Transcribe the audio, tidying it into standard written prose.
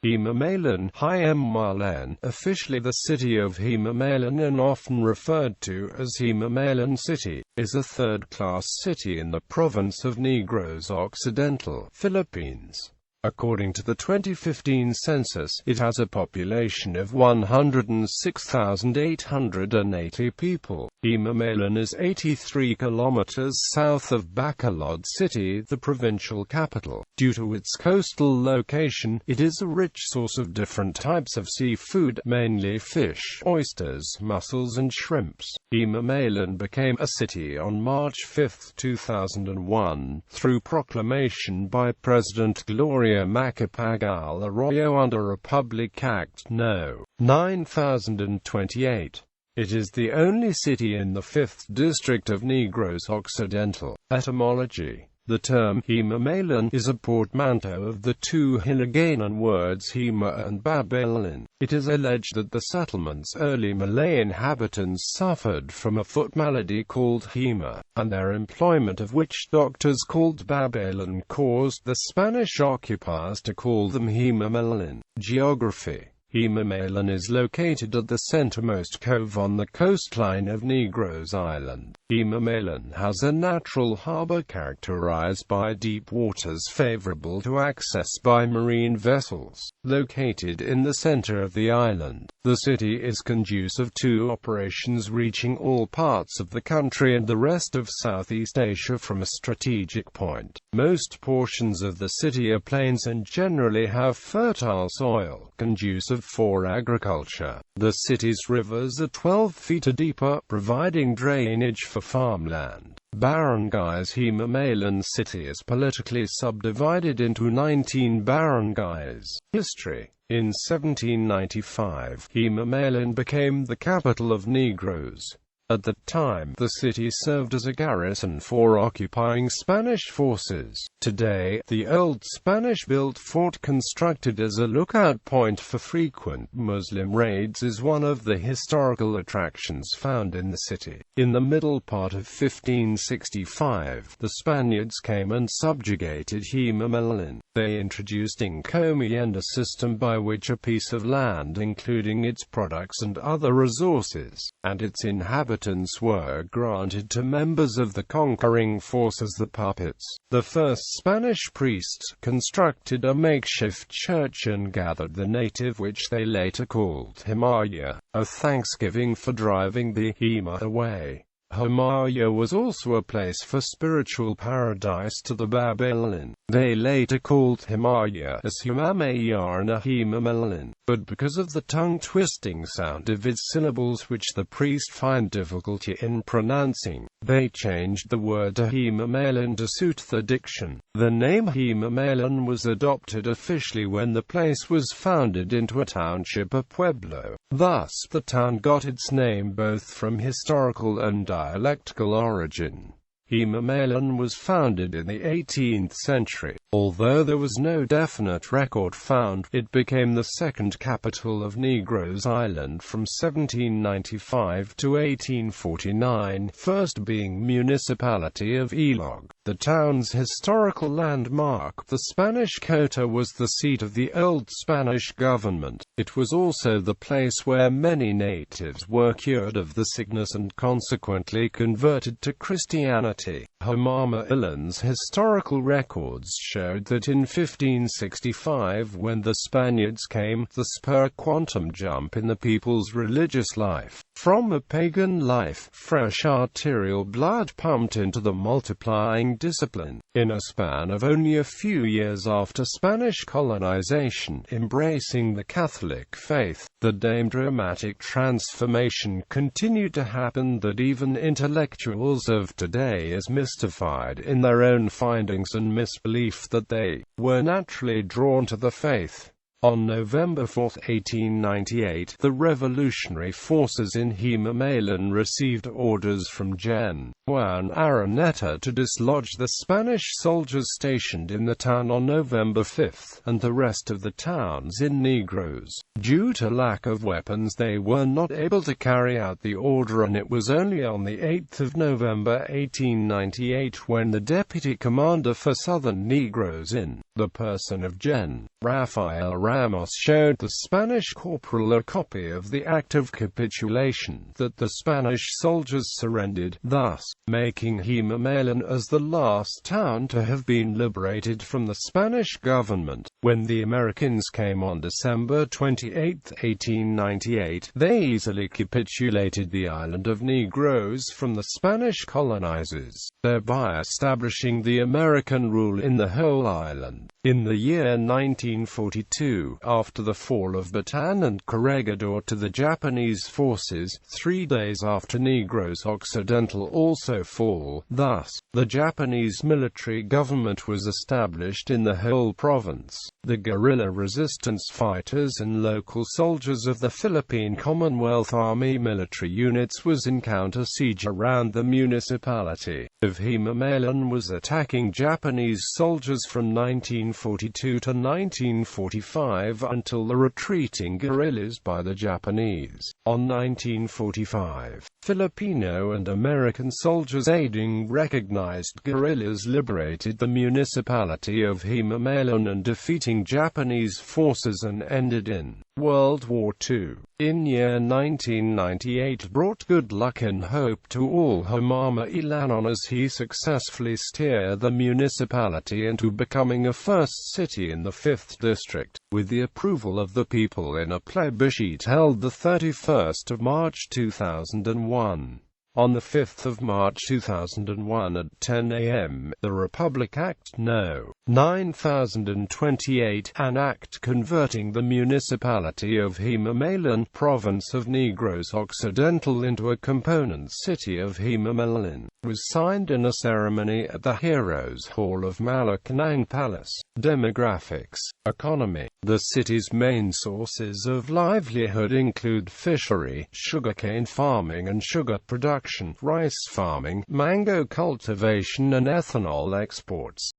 Himamaylan, hiːmmäː́län, officially the city of Himamaylan and often referred to as Himamaylan City, is a third-class city in the province of Negros Occidental, Philippines. According to the 2015 census, it has a population of 106,880 people. Himamaylan is 83 kilometers south of Bacolod City, the provincial capital. Due to its coastal location, it is a rich source of different types of seafood, mainly fish, oysters, mussels and shrimps. Himamaylan became a city on March 5, 2001, through proclamation by President Gloria Macapagal Arroyo under Republic Act No. 9028. It is the only city in the 5th district of Negros Occidental. Etymology. The term Himamaylan is a portmanteau of the two Hiligaynon words himäÄ and babaylan. It is alleged that the settlement's early Malay inhabitants suffered from a foot malady called himäÄ, and their employment of witch doctors called babaylan caused the Spanish occupiers to call them Himamaylan. Geography. Himamaylan is located at the centermost cove on the coastline of Negros Island. Himamaylan has a natural harbor characterized by deep waters favorable to access by marine vessels. Located in the center of the island, the city is conducive to operations reaching all parts of the country and the rest of Southeast Asia from a strategic point. Most portions of the city are plains and generally have fertile soil, conducive for agriculture. The city's rivers are 12 feet or deeper, providing drainage for farmland. Barangays. Himamaylan City is politically subdivided into 19 barangays. History. In 1795, Himamaylan became the capital of Negros. At the time, the city served as a garrison for occupying Spanish forces. Today, the old Spanish-built fort constructed as a lookout point for frequent Muslim raids is one of the historical attractions found in the city. In the middle part of 1565, the Spaniards came and subjugated Himamaylan. They introduced encomienda system by which a piece of land including its products and other resources, and its inhabitants were granted to members of the conquering force as the puppets. The first Spanish priests constructed a makeshift church and gathered the native which they later called Himamaylan, a thanksgiving for driving the himäÄ away. Himamaylan was also a place for spiritual paradise to the babaylan. They later called Himamaylan as himämäː́́män or Himamaylan, but because of the tongue-twisting sound of its syllables which the priest find difficulty in pronouncing, they changed the word to Himamaylan to suit the diction. The name Himamaylan was adopted officially when the place was founded into a township or pueblo. Thus, the town got its name both from historical and dialectical origin. Himamaylan was founded in the 18th century. Although there was no definite record found, it became the second capital of Negros Island from 1795 to 1849, first being municipality of Ilog. The town's historical landmark, the Spanish Cota, was the seat of the old Spanish government. It was also the place where many natives were cured of the sickness and consequently converted to Christianity. Himamaylan's historical records showed that in 1565, when the Spaniards came, the spur quantum jump in the people's religious life. From a pagan life, fresh arterial blood pumped into the multiplying discipline. In a span of only a few years after Spanish colonization, embracing the Catholic faith, the dramatic transformation continued to happen that even intellectuals of today is mystified in their own findings and misbelief that they were naturally drawn to the faith. On November 4, 1898, the revolutionary forces in Himamaylan received orders from Gen. Juan Araneta to dislodge the Spanish soldiers stationed in the town on November 5, and the rest of the towns in Negros. Due to lack of weapons, they were not able to carry out the order, and it was only on the 8th of November 1898 when the deputy commander for Southern Negros in The person of Gen. Rafael Ramos showed the Spanish corporal a copy of the act of capitulation that the Spanish soldiers surrendered, thus making Himamaylan as the last town to have been liberated from the Spanish government. When the Americans came on December 28, 1898, they easily capitulated the island of Negros from the Spanish colonizers, thereby establishing the American rule in the whole island. In the year 1942, after the fall of Bataan and Corregidor to the Japanese forces, 3 days after Negros Occidental also fall, thus, the Japanese military government was established in the whole province. The guerrilla resistance fighters and local soldiers of the Philippine Commonwealth Army military units was in counter-siege around the municipality of Himamaylan was attacking Japanese soldiers from 1942 to 1945 until the retreating guerrillas by the Japanese. On 1945, Filipino and American soldiers aiding recognized guerrillas liberated the municipality of Himamaylan and defeating Japanese forces and ended in World War II. In year 1998 brought good luck and hope to all hiːmɑːmäɪlän as he successfully steered the municipality into becoming a first city in the 5th district, with the approval of the people in a plebiscite held the 31st of March 2001. On the 5th of March 2001 at 10 a.m., the Republic Act No. 9028, an act converting the municipality of Himamaylan, province of Negros Occidental into a component city of Himamaylan, was signed in a ceremony at the Heroes Hall of Malacanang Palace. Demographics. Economy. The city's main sources of livelihood include fishery, sugarcane farming and sugar production, rice farming, mango cultivation and ethanol exports.